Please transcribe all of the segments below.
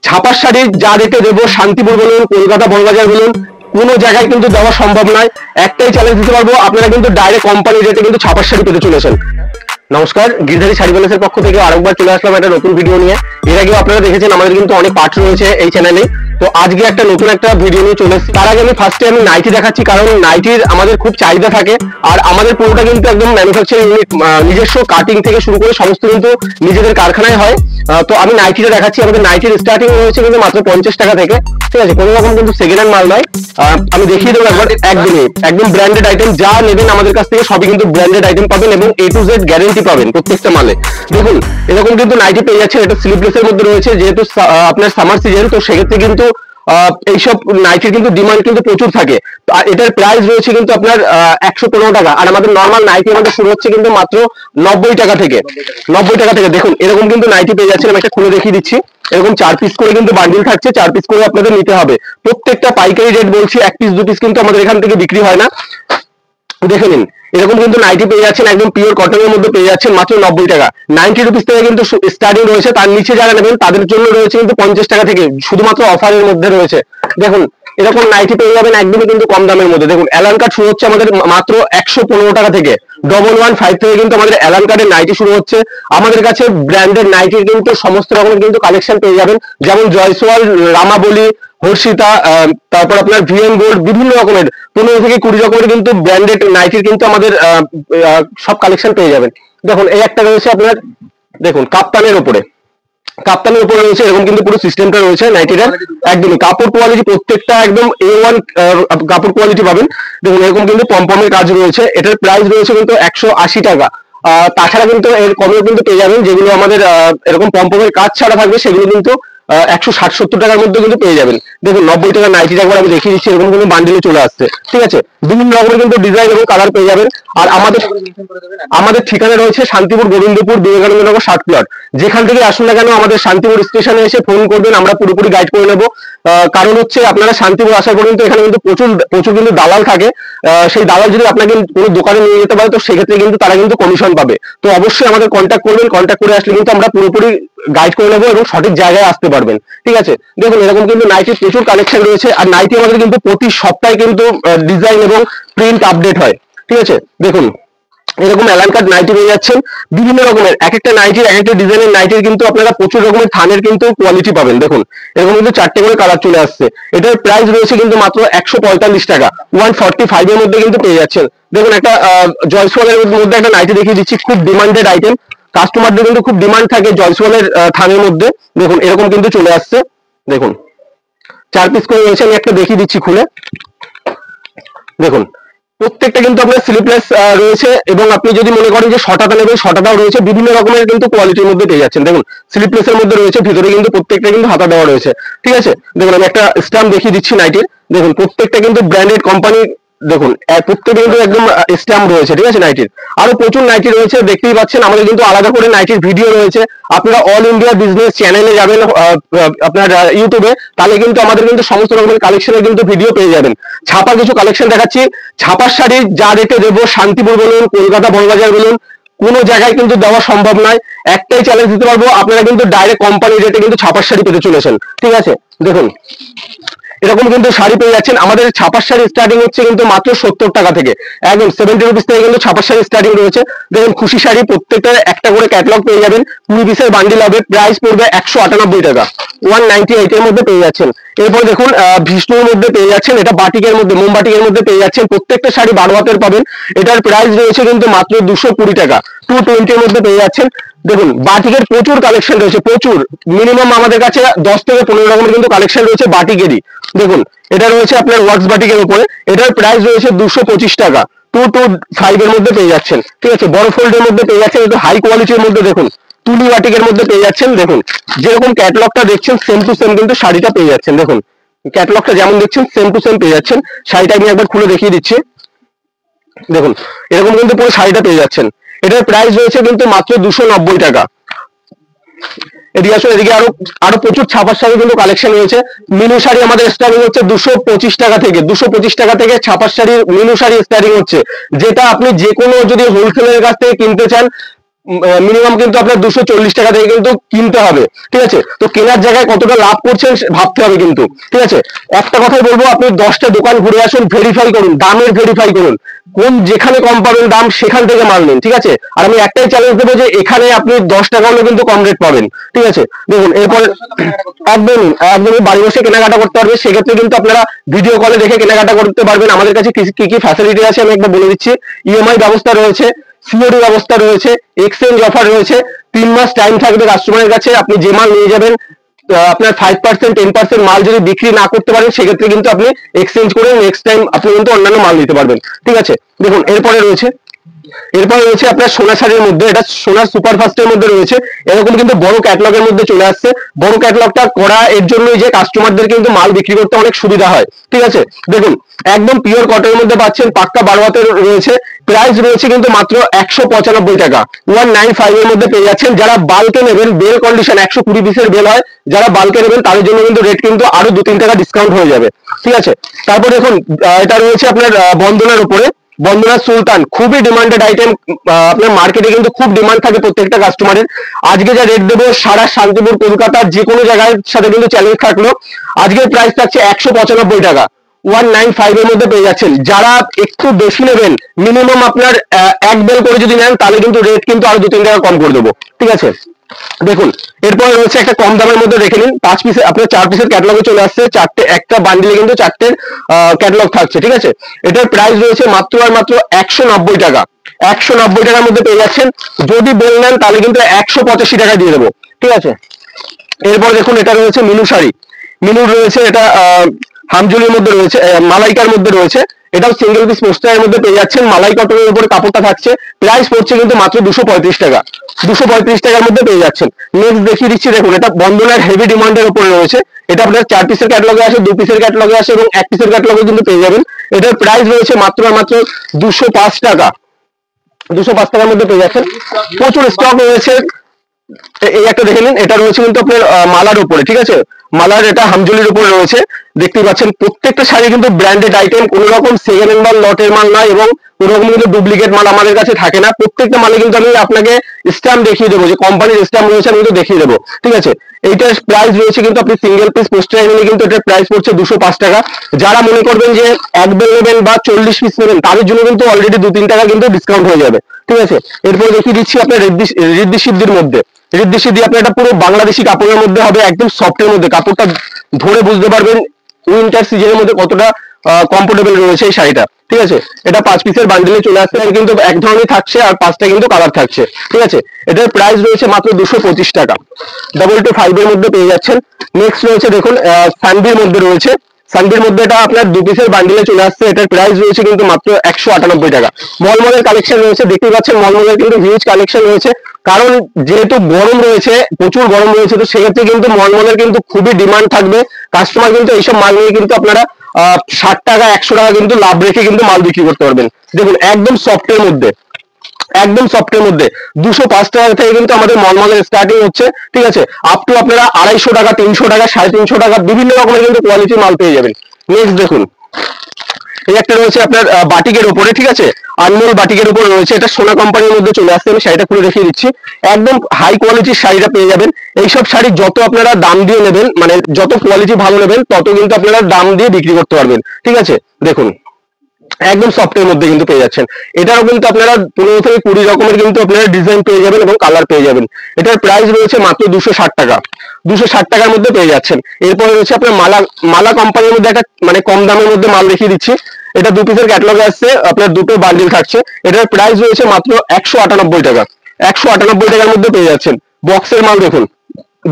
ছাপার শাড়ির যা রেটে দেবো শান্তিপুর বলুন, কলকাতা বড়বাজার বলুন, কোনো জায়গায় কিন্তু দেওয়া সম্ভব নয়। একটাই চ্যালেঞ্জ দিতে পারবো, আপনারা কিন্তু ডাইরেক্ট কোম্পানি রেটে কিন্তু ছাপার শাড়ি পেতে চলেছেন। নমস্কার, গিরধারী শাড়ি প্যালেসের পক্ষ থেকে আরেকবার চলে আসলাম একটা নতুন ভিডিও নিয়ে। এর আগেও আপনারা দেখেছেন আমাদের কিন্তু অনেক পার্ট রয়েছে এই চ্যানেলে। তো আজকে একটা নতুন একটা ভিডিও নিয়ে চলে এসেছি। তার আগে আমি ফার্স্টে নাইটি দেখাচ্ছি, কারণ নাইটির আমাদের খুব চাহিদা থাকে। আর আমাদের পুরোটা কিন্তু একদম ম্যানুফ্যাকচারিং ইউনিট, নিজস্ব কাটিং থেকে শুরু করে সমস্ত কিন্তু নিজেদের কারখানায় হয়। তো আমি নাইটিটা দেখাচ্ছি। আমাদের নাইটির স্টার্টিং রয়েছে কিন্তু মাত্র 50 টাকা থেকে, ঠিক আছে? কোনো রকম কিন্তু সেকেন্ড হ্যান্ড মাল নয়। আমি দেখিয়ে দেবো একবার, একদম ব্র্যান্ডেড আইটেম। যা নেবেন আমাদের কাছ থেকে সবই কিন্তু ব্র্যান্ডেড আইটেম পাবেন এবং A to Z গ্যারেন্টি পাবেন প্রত্যেকটা মালে। দেখুন এরকম কিন্তু নাইটি পেয়ে যাচ্ছে, এটা স্লিভলেসের মধ্যে রয়েছে। যেহেতু আপনার সামার সিজন, তো সেক্ষেত্রে কিন্তু এইসব নাইটির কিন্তু ডিমান্ড কিন্তু প্রচুর থাকে। আর এটার প্রাইস রয়েছে কিন্তু আপনার 115 টাকা। আর আমাদের নর্মাল নাইটি আমাদের শুরু হচ্ছে কিন্তু মাত্র 90 টাকা থেকে। 90 টাকা থেকে দেখুন এরকম কিন্তু নাইটি পেয়ে যাচ্ছেন। আমি একটা খুলে দেখিয়ে দিচ্ছি। এরকম 4 পিস করে কিন্তু বান্ডিল থাকছে, 4 পিস করে আপনাদের নিতে হবে। প্রত্যেকটা পাইকারি রেট বলছি, 1 পিস 2 পিস কিন্তু আমাদের এখান থেকে বিক্রি হয় না। দেখে নিন, এরকম কিন্তু নাইটি পেয়ে যাচ্ছেন, একদম পিওর কটনের মধ্যে পেয়ে যাচ্ছেন মাত্র 90 টাকা। 90 রুপিস থেকে কিন্তু স্টার্টিং রয়েছে। তার নিচে যারা নেবেন তাদের জন্য রয়েছে কিন্তু 50 টাকা থেকে, শুধুমাত্র অফারের মধ্যে রয়েছে। দেখুন এরকম নাইটি পেয়ে যাবেন একদমই কিন্তু কম দামের মধ্যে। দেখুন অ্যালান কাট শুরু হচ্ছে আমাদের মাত্র 115 টাকা থেকে। 115 থেকে কিন্তু আমাদের অ্যালান কাটের নাইটি শুরু হচ্ছে। আমাদের কাছে ব্র্যান্ডেড নাইটির কিন্তু সমস্ত রকমের কিন্তু কালেকশন পেয়ে যাবেন, যেমন জয়সওয়াল, রামাবলী, হর্ষিতা, তারপর আপনার ভিএম গোল্ড, বিভিন্ন রকমের 15 থেকে 20 রকমের কিন্তু ব্র্যান্ডেড নাইটির কিন্তু আমাদের সব কালেকশন পেয়ে যাবেন। দেখুন এই একটা রয়েছে আপনার, দেখুন কাপ্তানের উপরে রয়েছে। এরকম কিন্তু পুরো সিস্টেমটা রয়েছে নাইটিটার। একদমই কাপড় কোয়ালিটি প্রত্যেকটা একদম A1 কাপড় কোয়ালিটি পাবেন। দেখুন এরকম কিন্তু পমপমের কাজ রয়েছে। এটার প্রাইস রয়েছে কিন্তু 180 টাকা। তাছাড়া কিন্তু এর কমেও কিন্তু পেয়ে যাবেন, যেগুলো আমাদের এরকম পমপমের কাজ ছাড়া থাকবে সেগুলো কিন্তু 160-70 টাকার মধ্যে কিন্তু পেয়ে যাবেন। দেখুন 90 টাকা নাইটি একবার আমি দেখিয়ে দিচ্ছি। এরকম কিন্তু বান্ডিলে চলে আসছে, ঠিক আছে? বিভিন্ন রকমের কিন্তু ডিজাইন এবং কালার পেয়ে যাবেন। আর আমাদের ঠিকানা রয়েছে শান্তিপুর, গোবিন্দপুর, বিবেকানন্দ নগর 60 প্লট। যেখান থেকে আসুন না কেন আমাদের শান্তিপুর স্টেশনে এসে ফোন করবেন, আমরা পুরোপুরি গাইড করে নেবো। কারণ হচ্ছে আপনারা শান্তিপুর আসার পর্যন্ত এখানে কিন্তু প্রচুর কিন্তু দালাল থাকে। সেই দালাল যদি আপনাকে কোনো দোকানে নিয়ে যেতে পারে, তো সেক্ষেত্রে কিন্তু তারা কিন্তু কমিশন পাবে। তো অবশ্যই আমাদের কন্ট্যাক্ট করবেন। কন্ট্যাক্ট করে আসলে কিন্তু আমরা পুরোপুরি গাইড করে নেবো এবং সঠিক জায়গায় আসতে পারবেন, ঠিক আছে? দেখুন এরকম কিন্তু নাইটির প্রচুর কালেকশন রয়েছে। আর নাইটি আমাদের কিন্তু প্রতি সপ্তাহে কিন্তু ডিজাইন এবং প্রিন্ট আপডেট হয়, ঠিক আছে? দেখুন এরকম অ্যালান কাট নাইটি পেয়ে যাচ্ছেন বিভিন্ন রকমের। এক একটা নাইটির এক একটা ডিজাইনের নাইটির কিন্তু আপনারা প্রচুর রকমের থানের কিন্তু কোয়ালিটি পাবেন। দেখুন এরকম কিন্তু 4টে করে কালার চলে আসছে। এটার প্রাইস রয়েছে কিন্তু মাত্র 145 টাকা। 145 এর মধ্যে কিন্তু পেয়ে যাচ্ছেন। দেখুন একটা জয়সওয়ালের মধ্যে একটা নাইটি দেখিয়ে দিচ্ছি, খুব ডিমান্ডেড আইটেম। কাস্টমারদের কিন্তু খুব ডিমান্ড থাকে জয়সওয়ালের থানের মধ্যে। দেখুন এরকম কিন্তু চলে আসছে। দেখুন 4 পিস করে রয়েছে। আমি একটা দেখিয়ে দিচ্ছি খুলে। দেখুন প্রত্যেকটা কিন্তু আপনার স্লিপলেস রয়েছে, এবং আপনি যদি মনে করেন যে শটাটা নেবেন শটাটাও রয়েছে। বিভিন্ন রকমের কিন্তু কোয়ালিটির মধ্যে পেয়ে যাচ্ছেন। দেখুন স্লিপলেস এর মধ্যে রয়েছে, ভিতরে কিন্তু প্রত্যেকটা কিন্তু হাতা দেওয়া রয়েছে, ঠিক আছে? দেখুন আমি একটা স্ট্যাম্প দেখিয়ে দিচ্ছি নাইটির। দেখুন প্রত্যেকটা কিন্তু ব্র্যান্ডেড কোম্পানি। দেখুন প্রত্যেকটা কিন্তু একদম স্ট্যাম্প রয়েছে, ঠিক আছে? নাইটির আরো প্রচুর নাইটি রয়েছে, দেখতেই পাচ্ছেন। আমাদের কিন্তু আলাদা করে নাইটির ভিডিও রয়েছে। আপনারা অল ইন্ডিয়া বিজনেস চ্যানেলে যাবেন আপনার ইউটিউবে, তাহলে কিন্তু আমাদের কিন্তু সমস্ত রকমের কালেকশনের কিন্তু ভিডিও পেয়ে যাবেন। ছাপা কিছু কালেকশন দেখাচ্ছি। ছাপার শাড়ির যা রেটে দেবো শান্তিপুর বলুন, কলকাতা বড়বাজার বলুন, কোনো জায়গায় কিন্তু দেওয়া সম্ভব নয়। একটাই চ্যালেঞ্জ দিতে পারবো, আপনারা কিন্তু ডাইরেক্ট কোম্পানি রেটে কিন্তু ছাপার শাড়ি পেতে চলেছেন, ঠিক আছে? দেখুন এরকম কিন্তু শাড়ি পেয়ে যাচ্ছেন। আমাদের ছাপার শাড়ি স্টার্টিং হচ্ছে কিন্তু মাত্র 70 টাকা থেকে, একদম 70 রুপিস থেকে কিন্তু ছাপার শাড়ি স্টার্টিং রয়েছে। দেখুন খুশি শাড়ি প্রত্যেকটা একটা করে ক্যাটালগ পেয়ে যাবেন। 20 পিসের বান্ডিল হবে, প্রাইস পড়বে 198 টাকা। 198 এর মধ্যে পেয়ে যাচ্ছেন। এরপর দেখুন বিষ্ণুর মধ্যে পেয়ে যাচ্ছেন, এটা বাটিকের মধ্যে, মোমবাটিকের মধ্যে পেয়ে যাচ্ছেন। প্রত্যেকটা শাড়ি 12 হাতের পাবেন। এটার প্রাইস রয়েছে কিন্তু মাত্র 220 টাকা। 220 এর মধ্যে পেয়ে যাচ্ছেন। দেখুন বাটিকের প্রচুর কালেকশন রয়েছে, প্রচুর। মিনিমাম আমাদের কাছে 10 থেকে 15 রকমের কিন্তু কালেকশন রয়েছে বাটিকেরই। দেখুন এটা রয়েছে আপনার ওয়ার্কস বাটিকের উপরে। এটার প্রাইস রয়েছে 225 টাকা। 225 এর মধ্যে পেয়ে যাচ্ছেন, ঠিক আছে? বড় ফোল্ডের মধ্যে পেয়ে যাচ্ছেন, একটু হাই কোয়ালিটির মধ্যে। দেখুন তুলি বাটিকের মধ্যে পেয়ে যাচ্ছেন। দেখুন যেরকম ক্যাটালগটা দেখছেন সেম টু সেম কিন্তু শাড়িটা পেয়ে যাচ্ছেন। দেখুন ক্যাটালগটা যেমন দেখছেন সেম টু সেম পেয়ে যাচ্ছেন। শাড়িটা আমি একবার খুলে দেখিয়ে দিচ্ছি। দেখুন এরকম কিন্তু পুরো শাড়িটা পেয়ে যাচ্ছেন। এটার প্রাইস রয়েছে কিন্তু মাত্র 290 টাকা। এদিকে আসলে এদিকে আরো প্রচুর ছাপার শাড়ি কিন্তু কালেকশন রয়েছে। মিনু শাড়ি আমাদের স্টার্টিং হচ্ছে 225 টাকা থেকে। 225 টাকা থেকে ছাপার শাড়ির মিনু শাড়ি স্টার্টিং হচ্ছে, যেটা আপনি যে কোনো যদি হোলসেলের কাছ থেকে কিনতে চান মিনিমাম কিন্তু আপনার 240 টাকা থেকে কিন্তু কিনতে হবে, ঠিক আছে। তো কেনার জায়গায় কতটা লাভ করছেন ভাবতে হবে কিন্তু, ঠিক আছে। একটা কথাই বলবো, আপনি 10টা দোকান ঘুরে আসুন, ভেরিফাই করুন, দামের ভেরিফাই করুন, যেখানে কম পাবেন দাম সেখান থেকে মাল নিন, ঠিক আছে। আর আমি একটাই চ্যালেঞ্জ দেবো যে এখানে আপনি 10 টাকা হলে কিন্তু কম রেট পাবেন, ঠিক আছে। দেখুন এরপরে একদমই একদমই বাড়ি বসে কেনাকাটা করতে পারবে, সেক্ষেত্রে কিন্তু আপনারা ভিডিও কলে দেখে কেনাকাটা করতে পারবেন। আমাদের কাছে কি কি ফ্যাসিলিটি আছে আমি একবার বলে দিচ্ছি। ইএমআই ব্যবস্থা রয়েছে, সিওডি ব্যবস্থা রয়েছে, এক্সচেঞ্জ অফার রয়েছে, 3 মাস টাইম থাকবে কাস্টমারের কাছে, আপনি যে মাল নিয়ে যাবেন আপনার 5% 10% মাল যদি বিক্রি না করতে পারেন সেক্ষেত্রে কিন্তু আপনি এক্সচেঞ্জ করে নেক্সট টাইম আপনি কিন্তু অন্যান্য মাল নিতে পারবেন, ঠিক আছে। দেখুন এরপরে রয়েছে আপনার সোনা শাড়ির মধ্যে, এটা সোনার সুপার ফাস্টের মধ্যে রয়েছে, এরকম কিন্তু বড় ক্যাটলগের মধ্যে চলে আসছে। বড় ক্যাটলগটা করা এর জন্যই যে কাস্টমারদের কিন্তু মাল বিক্রি করতে অনেক সুবিধা হয়, ঠিক আছে। দেখুন একদম পিওর কটনের মধ্যে পাচ্ছেন, পাক্কা 12 হাতের রয়েছে। প্রাইস রয়েছে কিন্তু মাত্র 195 টাকা, 195 এর মধ্যে পেয়ে যাচ্ছেন। যারা বাল্কে নেবেন, বেল কন্ডিশন 120 পিসের বেল হয়, যারা বাল্কে নেবেন তাদের জন্য কিন্তু রেট কিন্তু আরো 2-3 টাকা ডিসকাউন্ট হয়ে যাবে, ঠিক আছে। তারপর দেখুন এটা রয়েছে আপনার বন্ধনের উপরে, বন্ধনা সুলতান, খুবই ডিমান্ডেড আইটেম। আপনার মার্কেটে কিন্তু খুব ডিমান্ড থাকে প্রত্যেকটা কাস্টমারের। আজকে যা রেট দেবো সারা শান্তিপুর কলকাতার যে কোনো জায়গার সাথে কিন্তু চ্যালেঞ্জ থাকলো। আজকের প্রাইস থাকছে 195 টাকা, 195 এর মধ্যে পেয়ে যাচ্ছেন। যারা একটু বেশি নেবেন, মিনিমাম আপনার এক বেল করে যদি নেন তাহলে কিন্তু রেট কিন্তু আরো 2-3 টাকা কম করে দেবো, ঠিক আছে। দেখুন এরপরে রয়েছে একটা কম দামের মধ্যে দেখে নিন, 5 পিসের আপনার 4 পিসের ক্যাটালগে চলে আসছে, একটা বান্ডিলে কিন্তু 4টে ক্যাটালগ থাকছে, ঠিক আছে। এটার প্রাইস রয়েছে মাত্র আর মাত্র 190 টাকা, 190 টাকার মধ্যে পেয়ে যাচ্ছেন। যদি বেল নেন তাহলে কিন্তু 185 টাকা দিয়ে দেবো, ঠিক আছে। এরপর দেখুন এটা রয়েছে মিনু শাড়ি, মিনুর রয়েছে এটা হামজুলির মধ্যে রয়েছে, মালাইকার মধ্যে রয়েছে। এটাও সিঙ্গেল পিস পোস্টারের মধ্যে পেয়ে যাচ্ছেন, মালাই কটনের উপরে কাপড়টা থাকছে। প্রাইস পড়ছে কিন্তু মাত্র 235 টাকা, 235 টাকার মধ্যে পেয়ে যাচ্ছেন। নেক্সট দেখিয়ে দিচ্ছি, দেখুন এটা বন্ধনের হেভি ডিমান্ডের উপরে রয়েছে। এটা আপনার 4 পিসের ক্যাটালগে আসে, 2 পিসের ক্যাটালগে আসে এবং 1 পিসের ক্যাটালগে কিন্তু পেয়ে যাবেন। এটার প্রাইস রয়েছে মাত্র আর মাত্র 205 টাকা, 205 টাকার মধ্যে পেয়ে যাচ্ছেন। প্রচুর স্টক রয়েছে। এই একটা দেখে নিন, এটা রয়েছে কিন্তু আপনার মালার উপরে, ঠিক আছে। মালার এটা হামজুলির উপরে রয়েছে, দেখতেই পাচ্ছেন। প্রত্যেকটা শাড়ি কিন্তু ব্র্যান্ডেড আইটেম, কোনো রকম সেকেন্ড হ্যান্ড মাল, লটের মাল নয় এবং কোনো রকম কিন্তু ডুপ্লিকেট মাল আমাদের কাছে থাকে না। প্রত্যেকটা মালে কিন্তু আমি আপনাকে স্ট্যাম্প দেখিয়ে দেবো, যে কোম্পানির স্ট্যাম্প রয়েছে আমি কিন্তু দেখিয়ে দেবো, ঠিক আছে। এইটার প্রাইস রয়েছে কিন্তু আপনি সিঙ্গেল পিস পোস্টার নিলে কিন্তু এটার প্রাইস পড়ছে 205 টাকা। যারা মনে করবেন যে এক বেল নেবেন বা 40 পিস নেবেন তাদের জন্য কিন্তু অলরেডি 2-3 টাকা কিন্তু ডিসকাউন্ট হয়ে যাবে, ঠিক আছে। এরপর দেখিয়ে দিচ্ছি আপনার ঋদ্ধি সিদ্ধির মধ্যে, ঋদ্ধি সিদ্ধি আপনার এটা পুরো বাংলাদেশি কাপড়ের মধ্যে হবে, একদম সফটের মধ্যে। কাপড়টা ধরে বুঝতে পারবেন উইন্টার সিজনের মধ্যে কতটা কমফোর্টেবল রয়েছে এই শাড়িটা, ঠিক আছে। এটা 5 পিসের বান্ডিলে চলে আসছে, কিন্তু এক ধরনের থাকছে আর 5টা কিন্তু কালার থাকছে, ঠিক আছে। এটার প্রাইস রয়েছে মাত্র 225 টাকা, 225 এর মধ্যে পেয়ে যাচ্ছেন। নেক্সট রয়েছে দেখুন সানভির মধ্যে রয়েছে, সানভির মধ্যে এটা আপনার 2 পিসের বান্ডিলে চলে আসছে। এটার প্রাইস রয়েছে কিন্তু মাত্র 198 টাকা। মলমলের কালেকশন রয়েছে, দেখতেই পাচ্ছেন মলমলের কিন্তু হিউজ কালেকশন রয়েছে। কারণ যেহেতু গরম রয়েছে, প্রচুর গরম রয়েছে, তো সেক্ষেত্রে কিন্তু মলমলের কিন্তু খুবই ডিমান্ড থাকবে। কাস্টমার কিন্তু এইসব মাল নিয়ে কিন্তু আপনারা 60 টাকা 100 টাকা কিন্তু লাভ রেখে কিন্তু মাল বিক্রি করতে পারবেন। দেখুন একদম সফটের মধ্যে, একদম সফটের মধ্যে 205 টাকা থেকে কিন্তু আমাদের মলমলের স্টার্টিং হচ্ছে, ঠিক আছে। আপ টু আপনারা 250 টাকা, 300 টাকা, 350 টাকা বিভিন্ন রকমের কিন্তু কোয়ালিটির মাল পেয়ে যাবেন। নেক্সট দেখুন এই একটা রয়েছে আপনার বাটিকের উপরে, ঠিক আছে, আনমোল বাটিকের উপরে রয়েছে। এটা সোনা কোম্পানির মধ্যে চলে আসছে। আমি শাড়িটা খুলে দেখিয়ে দিচ্ছি, একদম হাই কোয়ালিটির শাড়িটা পেয়ে যাবেন। এইসব শাড়ি যত আপনারা দাম দিয়ে নেবেন, মানে যত কোয়ালিটি ভালো নেবেন তত কিন্তু আপনারা দাম দিয়ে বিক্রি করতে পারবেন, ঠিক আছে। দেখুন একদম সফটের মধ্যে কিন্তু পেয়ে যাচ্ছেন। এটারও কিন্তু আপনারা 15 থেকে 20 রকমের কিন্তু আপনারা ডিজাইন পেয়ে যাবেন এবং কালার পেয়ে যাবেন। এটার প্রাইস রয়েছে মাত্র 260 টাকা, 260 টাকার মধ্যে পেয়ে যাচ্ছেন। এরপরে রয়েছে আপনার মালা কোম্পানির মধ্যে একটা মানে কম দামের মধ্যে মাল দেখিয়ে দিচ্ছি। এটা 2 পিসের ক্যাটালগে আসছে, আপনার দুটো বান্ডিল থাকছে। এটার প্রাইস রয়েছে মাত্র 198 টাকা, 198 টাকার মধ্যে পেয়ে যাচ্ছেন। বক্সের মাল দেখুন,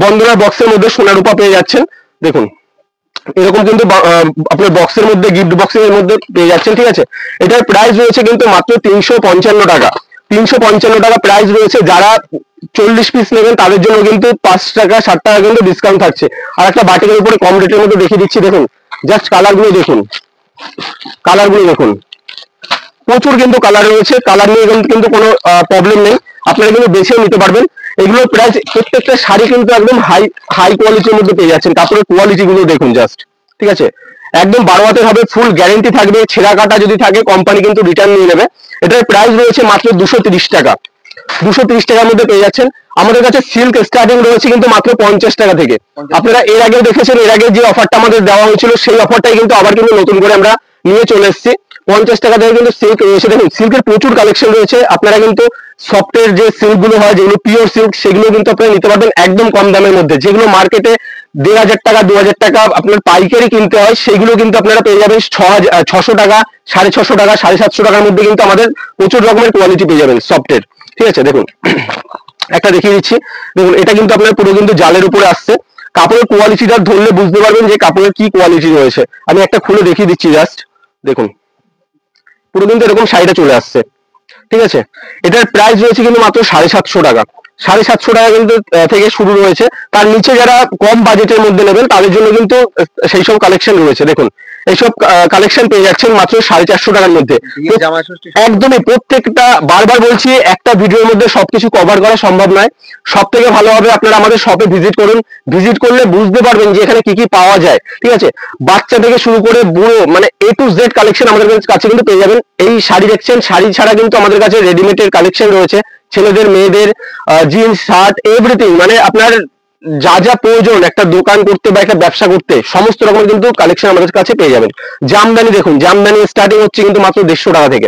বন্দনার বক্সের মধ্যে সোনা রূপা পেয়ে যাচ্ছেন। দেখুন এরকম কিন্তু আপনার বক্সের মধ্যে, গিফট বক্সের মধ্যে পেয়ে যাচ্ছেন, ঠিক আছে। এটার প্রাইস রয়েছে কিন্তু মাত্র 355 টাকা, 355 টাকা প্রাইস রয়েছে। যারা 40 পিস নেবেন তাদের জন্য কিন্তু 5 টাকা 7 টাকা কিন্তু ডিসকাউন্ট থাকছে। আর একটা বাটিকের উপরে কম রেটের মধ্যে দেখিয়ে দিচ্ছি, দেখুন জাস্ট কালারগুলো দেখুন, কালারগুলো দেখুন, প্রচুর কিন্তু কালার রয়েছে। কালার নিয়ে কিন্তু কোনো প্রবলেম নেই, আপনারা কিন্তু বেছেও নিতে পারবেন। এগুলোর প্রাইস প্রত্যেকটা শাড়ি কিন্তু একদম হাই হাই কোয়ালিটির মধ্যে পেয়ে যাচ্ছেন। কাপড়ের কোয়ালিটি গুলো দেখুন জাস্ট, ঠিক আছে। একদম 12 হাতের হবে, ফুল গ্যারেন্টি থাকবে। ছেঁড়া কাটা যদি থাকে কোম্পানি কিন্তু রিটার্ন নিয়ে নেবে। এটার প্রাইস রয়েছে মাত্র 230 টাকা, 230 টাকার মধ্যে পেয়ে যাচ্ছেন। আমাদের কাছে সিল্ক স্টার্টিং রয়েছে কিন্তু মাত্র 50 টাকা থেকে। আপনারা এর আগেও দেখেছেন, এর আগে যে অফারটা আমাদের দেওয়া হয়েছিল সেই অফারটাই কিন্তু আবার কিন্তু নতুন করে আমরা নিয়ে চলে এসেছি। 50 টাকা থেকে কিন্তু সিল্ক রয়েছে। দেখুন সিল্কের প্রচুর কালেকশন রয়েছে। আপনারা কিন্তু সফটের যে সিল্ক গুলো হয়, যেগুলো পিওর সিল্ক, সেগুলো কিন্তু আপনারা নিতে পারবেন একদম কম দামের মধ্যে। যেগুলো মার্কেটে 1500 টাকা 2000 টাকা আপনার পাইকারি কিনতে হয়, সেগুলো কিন্তু আপনারা পেয়ে যাবেন 600 টাকা, 650 টাকা, 750 টাকার মধ্যে কিন্তু আমাদের প্রচুর রকমের কোয়ালিটি পেয়ে যাবেন সফটের। ঠিক আছে, দেখুন একটা দেখিয়ে দিচ্ছি। দেখুন এটা কিন্তু আপনার পুরো কিন্তু জালের উপরে আসছে। কাপড়ের কোয়ালিটিটা ধরলে বুঝতে পারবেন যে কাপড়ের কি কোয়ালিটি রয়েছে। আমি একটা খুলে দেখিয়ে দিচ্ছি জাস্ট। দেখুন পুরো কিন্তু এরকম শাড়িটা চলে আসছে। ঠিক আছে, এটার প্রাইস রয়েছে কিন্তু মাত্র 750 টাকা। 750 টাকা কিন্তু থেকে শুরু রয়েছে। তার নিচে যারা কম বাজেটের মধ্যে নেবেন তাদের জন্য কিন্তু সেই সব কালেকশন রয়েছে। দেখুন এইসব কালেকশন পেয়ে যাচ্ছেন মাত্র 450 টাকার মধ্যে। একদমই প্রত্যেকটা, বারবার বলছি, একটা ভিডিওর মধ্যে সবকিছু কভার করা সম্ভব নয়। সব থেকে ভালো হবে আপনারা আমাদের শপে ভিজিট করুন। ভিজিট করলে বুঝতে পারবেন যে এখানে কি কি পাওয়া যায়। ঠিক আছে, বাচ্চা থেকে শুরু করে বুড়ো, মানে A to Z কালেকশন আমাদের কাছে কিন্তু পেয়ে যাবেন। এই শাড়ি দেখছেন, শাড়ি ছাড়া কিন্তু আমাদের কাছে রেডিমেডের কালেকশন রয়েছে, ছেলেদের মেয়েদের জিন্স শার্ট এভরিথিং, মানে আপনার যা যা প্রয়োজন একটা দোকান করতে বা একটা ব্যবসা করতে, সমস্ত রকম কিন্তু কালেকশন আমাদের কাছে পেয়ে যাবেন। জামদানি দেখুন, জামদানি স্টার্টিং হচ্ছে কিন্তু মাত্র 150 টাকা থেকে।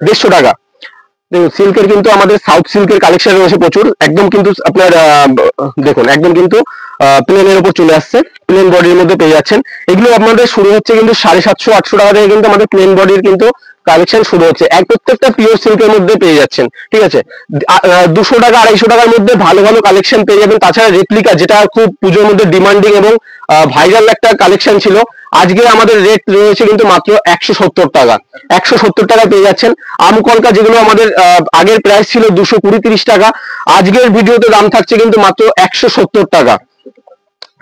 150 টাকা। দেখুন সিল্কের কিন্তু আমাদের সাউথ সিল্কের কালেকশন রয়েছে প্রচুর। একদম কিন্তু আপনার দেখুন একদম কিন্তু প্লেনের উপর চলে আসছে, প্লেন বডির মধ্যে পেয়ে যাচ্ছেন। এগুলো আপনাদের শুরু হচ্ছে কিন্তু 750-800 টাকা থেকে কিন্তু আমাদের প্লেন বডির কিন্তু কালেকশন শুরু হচ্ছে। প্রত্যেকটা পিওর সিল্কের মধ্যে পেয়ে যাচ্ছেন। ঠিক আছে, 200 টাকা 250 টাকার মধ্যে ভালো ভালো কালেকশন পেয়ে যাবেন। তাছাড়া রেপ্লিকা, যেটা খুব পুজোর মধ্যে ডিমান্ডিং এবং ভাইরাল একটা কালেকশন ছিল, আজকে আমাদের রেট রয়েছে কিন্তু মাত্র 170 টাকা। 170 টাকা পেয়ে যাচ্ছেন। আমকলকা, যেগুলো আমাদের আগের প্রাইস ছিল 220-30 টাকা, আজকের ভিডিওতে দাম থাকছে কিন্তু মাত্র 170 টাকা।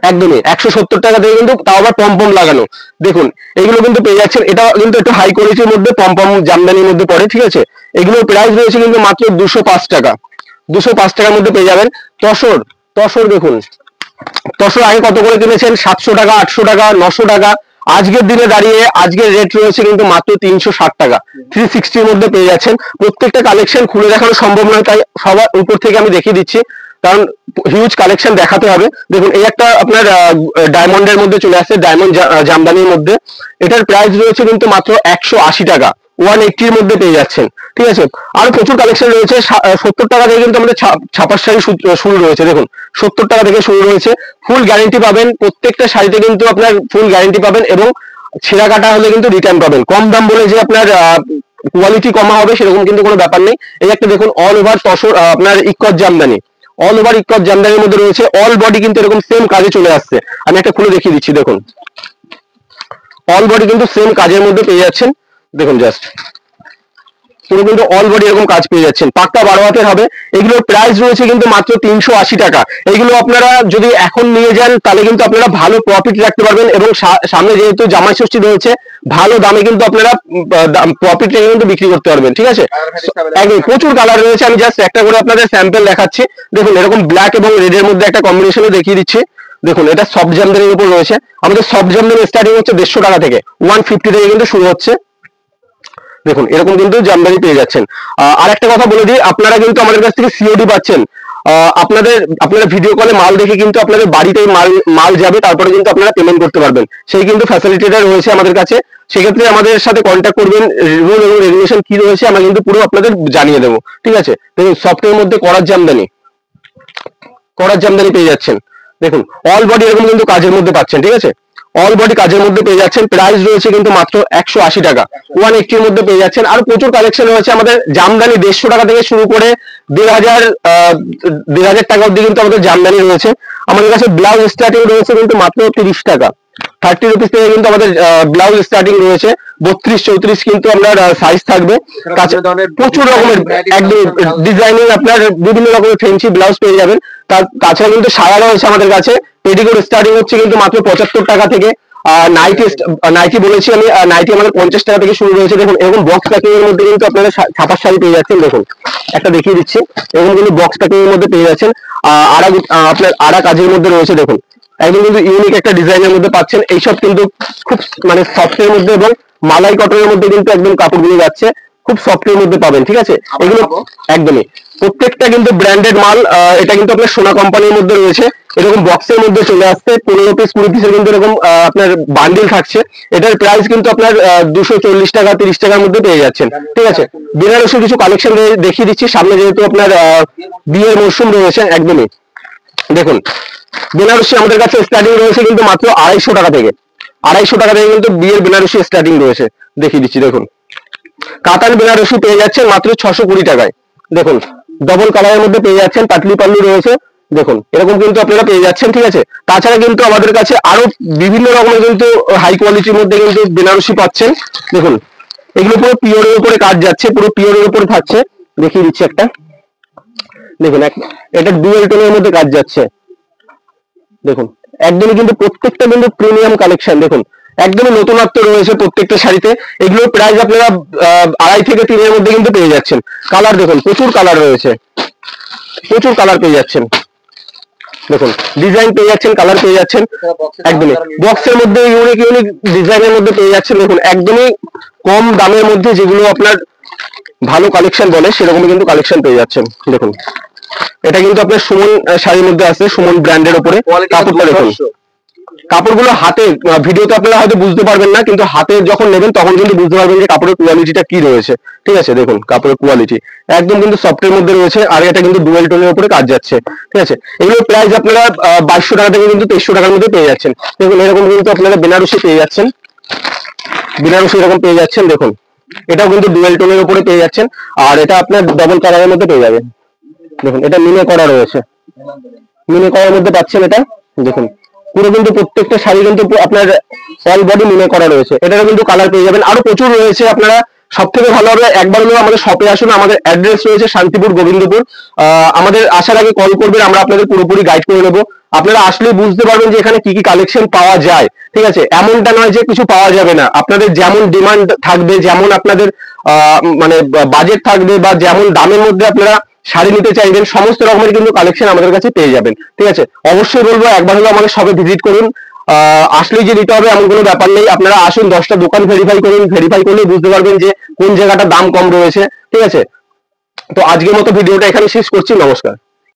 একদমই 170 টাকা থেকে কিন্তু, তাও আবার পম লাগানো। দেখুন এগুলো কিন্তু পেয়ে যাচ্ছেন। এটা কিন্তু একটু হাই কোয়ালিটির মধ্যে পম জামদানির মধ্যে পড়ে। ঠিক আছে, এগুলোর প্রাইস রয়েছে কিন্তু মাত্র 205 টাকা। 205 টাকার মধ্যে পেয়ে যাবেন। তসর, তসর দেখুন, তসর আগে কত করে কিনেছেন? 700 টাকা, 800 টাকা, 900 টাকা। আজকের দিনে দাঁড়িয়ে আজকের রেট রয়েছে কিন্তু মাত্র 360 টাকা। 360 মধ্যে পেয়ে যাচ্ছেন। প্রত্যেকটা কালেকশন খুলে দেখানো সম্ভব নয়, তাই সবার উপর থেকে আমি দেখিয়ে দিচ্ছি, কারণ হিউজ কালেকশন দেখাতে হবে। দেখুন এই একটা আপনার ডায়মন্ডের মধ্যে চলে আসছে, ডায়মন্ড জামদানির মধ্যে। এটার প্রাইস রয়েছে কিন্তু মাত্র 180 টাকা। 180 এর মধ্যে পেয়ে যাচ্ছেন। ঠিক আছে, আরো প্রচুর কালেকশন রয়েছে। 70 টাকা থেকে কিন্তু আমাদের ছাপার শাড়ি শুরু রয়েছে। দেখুন 70 টাকা থেকে শুরু রয়েছে। ফুল গ্যারেন্টি পাবেন, প্রত্যেকটা শাড়িতে কিন্তু আপনার ফুল গ্যারেন্টি পাবেন এবং ছেঁড়া কাটা হলে কিন্তু রিটার্ন পাবেন। কম দাম বলে যে আপনার কোয়ালিটি কমা হবে সেরকম কিন্তু কোনো ব্যাপার নেই। এই একটা দেখুন অল ওভার তসর আপনার ইক্কত জামদানি, অল ওভার ইক্কত জামদানির মধ্যে রয়েছে। অল বডি কিন্তু এরকম সেম কাজে চলে আসছে। আমি একটা খুলে দেখিয়ে দিচ্ছি। দেখুন অল বডি কিন্তু সেম কাজের মধ্যে পেয়ে যাচ্ছেন। দেখুন জাস্ট পুরো কিন্তু অল বডি এরকম কাজ পেয়ে যাচ্ছেন। পাক্কা 12 হাতের হবে। এগুলোর প্রাইস রয়েছে কিন্তু মাত্র 380 টাকা। এগুলো আপনারা যদি এখন নিয়ে যান তাহলে কিন্তু আপনারা ভালো প্রফিট রাখতে পারবেন এবং সামনে যেহেতু জামাই ষষ্ঠী রয়েছে, ভালো দামে কিন্তু আপনারা প্রফিট রেখে কিন্তু বিক্রি করতে পারবেন। ঠিক আছে, একদম প্রচুর কালার রয়েছে। আমি জাস্ট একটা করে আপনাদের স্যাম্পল দেখাচ্ছি। দেখুন এরকম ব্ল্যাক এবং রেড এর মধ্যে একটা কম্বিনেশনে দেখিয়ে দিচ্ছি। দেখুন এটা সফট জামদানির উপর রয়েছে। আমাদের সফট জামদানি স্টার্টিং হচ্ছে 150 টাকা থেকে, 150 থেকে কিন্তু শুরু হচ্ছে। দেখুন এরকম কিন্তু জামদানি পেয়ে যাচ্ছেন। আর একটা কথা বলে দিই, আপনারা কিন্তু আমাদের কাছ থেকে সিওডি পাচ্ছেন। আপনারা ভিডিও কলে মাল দেখে কিন্তু আপনাদের বাড়িতেই মাল যাবে, তারপরে কিন্তু আপনারা পেমেন্ট করতে পারবেন। সেই কিন্তু ফ্যাসিলিটিটা রয়েছে আমাদের কাছে। সেক্ষেত্রে আমাদের সাথে কন্ট্যাক্ট করবেন। রুল এবং রেগুলেশন কি রয়েছে আমরা কিন্তু পুরো আপনাদের জানিয়ে দেবো। ঠিক আছে, দেখুন সফটের মধ্যে করার জামদানি, করার জামদানি পেয়ে যাচ্ছেন। দেখুন অল বডি এরকম কিন্তু কাজের মধ্যে পাচ্ছেন। ঠিক আছে, অল বডি কাজের মধ্যে পেয়ে যাচ্ছেন। প্রাইস রয়েছে কিন্তু মাত্র 180 টাকা। 180 এর মধ্যে পেয়ে যাচ্ছেন। আর প্রচুর কালেকশন রয়েছে আমাদের। জামদানি 150 টাকা থেকে শুরু করে 1500 টাকা অব্দি কিন্তু আমাদের জামদানি রয়েছে। আমাদের কাছে ব্লাউজ স্টার্টিং রয়েছে কিন্তু মাত্র 30 টাকা। 30 রুপিস থেকে কিন্তু আমাদের ব্লাউজ স্টার্টিং রয়েছে। 32-34 কিন্তু আপনার সাইজ থাকবে। প্রচুর রকমের একদম ডিজাইনিং আপনার বিভিন্ন রকমের ফেন্সি ব্লাউজ পেয়ে যাবেন। তাছাড়া কিন্তু সায়া রয়েছে আমাদের কাছে। পেটিকোট স্টার্টিং হচ্ছে কিন্তু মাত্র 75 টাকা থেকে। নাইটি বলেছি আমি, নাইটি আমাদের 50 টাকা থেকে শুরু রয়েছে। দেখুন এরকম বক্স প্যাকিং এর মধ্যে কিন্তু আপনারা ছাপার শাড়ি পেয়ে যাচ্ছেন। দেখুন একটা দেখিয়ে দিচ্ছি, এরকম কিন্তু বক্স প্যাকিং এর মধ্যে পেয়ে যাচ্ছেন। আপনার আড়া কাজের মধ্যে রয়েছে। দেখুন একদম কিন্তু ইউনিক একটা ডিজাইনের মধ্যে পাচ্ছেন। এইসব কিন্তু খুব মানে সফটের মধ্যে এবং মালাই কটনের মধ্যে কিন্তু একদম কাপড়গুলো যাচ্ছে, খুব সফটের মধ্যে পাবেন। ঠিক আছে, এগুলো একদমই প্রত্যেকটা কিন্তু ব্র্যান্ডেড মাল। এটা কিন্তু আপনার সোনা কোম্পানির মধ্যে রয়েছে, এরকম বক্সের মধ্যে চলে আসছে 15 পিস 20 পিসের কিন্তু এরকম আপনার বান্ডিল থাকছে। এটার প্রাইস কিন্তু আপনার 240 টাকা 30 টাকার মধ্যে পেয়ে যাচ্ছেন। ঠিক আছে, বেনারসির কিছু কালেকশন দেখিয়ে দিচ্ছি সামনে, যেহেতু আপনার বিয়ের মরশুম রয়েছে একদমই। দেখুন বেনারসি আমাদের কাছে স্টার্টিং রয়েছে কিন্তু মাত্র 250 টাকা থেকে, 250 টাকা থেকে কিন্তু বিয়ের বেনারসি স্টার্টিং রয়েছে। দেখিয়ে দিচ্ছি, দেখুন কাতান বেনারসি পেয়ে যাচ্ছেন মাত্র 620 টাকায়। দেখুন ডবল কালারের মধ্যে পেয়ে যাচ্ছেন, পাতলি পাল্লু রয়েছে, দেখুন এরকম কিন্তু আপনারা পেয়ে যাচ্ছেন। ঠিক আছে, তাছাড়া কিন্তু আমাদের কাছে আরো বিভিন্ন রকমের কিন্তু হাই কোয়ালিটির মধ্যে কিন্তু বেনারসি পাচ্ছেন। দেখুন এগুলো পুরো পিওরের উপরে কাজ যাচ্ছে, পুরো পিওরের উপরে থাকছে। দেখিয়ে দিচ্ছি একটা, দেখুন এটা ডুয়েল টোনের মধ্যে কাজ যাচ্ছে। দেখুন একদমই কিন্তু প্রত্যেকটা কিন্তু প্রিমিয়াম কালেকশন। দেখুন একদমই নতুনত্ব রয়েছে প্রত্যেকটা শাড়িতে। এগুলোর প্রাইস আপনারা 2.5 থেকে 3 এর মধ্যে কিন্তু পেয়ে যাচ্ছেন। কালার দেখুন প্রচুর কালার রয়েছে, প্রচুর কালার পেয়ে যাচ্ছেন। দেখুন ডিজাইন পেয়ে যাচ্ছেন, কালার পেয়ে যাচ্ছেন, একদমই বক্সের মধ্যে ইউনিক ইউনিক ডিজাইনের মধ্যে পেয়ে যাচ্ছেন। দেখুন একদমই কম দামের মধ্যে যেগুলো আপনার ভালো কালেকশন বলে সেরকমই কিন্তু কালেকশন পেয়ে যাচ্ছেন। দেখুন এটা কিন্তু আপনার সুমন শাড়ির মধ্যে আছে, সুমন ব্র্যান্ডের উপরে। কাপড়টা দেখুন, কাপড়গুলো হাতে ভিডিওতে আপনারা হয়তো বুঝতে পারবেন না, কিন্তু হাতে যখন নেবেন তখন কিন্তু বুঝতে পারবেন যে কাপড়ের কোয়ালিটিটা কি রয়েছে। ঠিক আছে, দেখুন কাপড়ের কোয়ালিটি একদম কিন্তু সফটের মধ্যে রয়েছে, আর এটা কিন্তু ডুয়েল টোনের উপরে কাজ যাচ্ছে। ঠিক আছে, এগুলোর প্রাইস আপনারা 2200 টাকা থেকে কিন্তু 2300 টাকার মধ্যে পেয়ে যাচ্ছেন। দেখুন এরকম কিন্তু আপনারা বেনারসি পেয়ে যাচ্ছেন, বেনারসি এরকম পেয়ে যাচ্ছেন। দেখুন এটাও কিন্তু ডুয়েল টোনের উপরে পেয়ে যাচ্ছেন, আর এটা আপনার ডবল কালারের মধ্যে পেয়ে যাবেন। দেখুন এটা মিনে করা রয়েছে, মিনে করার মধ্যে পাচ্ছেন এটা। দেখুন পুরো কিন্তু প্রত্যেকটা শাড়ি কিন্তু আপনার অল বডি মিনে করা রয়েছে। এটারও কিন্তু কালার পেয়ে যাবেন, আরো প্রচুর রয়েছে। আপনারা সব থেকে ভালো হবে একবার হলেও আমাদের শপে আসুন। আমাদের অ্যাড্রেস রয়েছে শান্তিপুর গোবিন্দপুর। আমাদের আসার আগে কল করবেন, আমরা আপনাদের পুরোপুরি গাইড করে নেবো। আপনারা আসলে বুঝতে পারবেন যে এখানে কি কি কালেকশন পাওয়া যায়। ঠিক আছে, এমনটা নয় যে কিছু পাওয়া যাবে না। আপনাদের যেমন ডিমান্ড থাকবে, যেমন আপনাদের মানে বাজেট থাকবে, বা যেমন দামের মধ্যে আপনারা শাড়ি নিতে চাইবেন, সমস্ত রকমের কিন্তু কালেকশন আমাদের কাছে পেয়ে যাবেন। ঠিক আছে, অবশ্যই বলবো একবার হলো আমাদের শপে ভিজিট করুন। আসলেই যে নিতে হবে এমন কোনো ব্যাপার নেই, আপনারা আসুন, 10টা দোকান ভেরিফাই করুন, ভেরিফাই করলে বুঝতে পারবেন যে কোন জায়গাটা দাম কম রয়েছে। ঠিক আছে, তো আজকের মতো ভিডিওটা এখানে শেষ করছি, নমস্কার।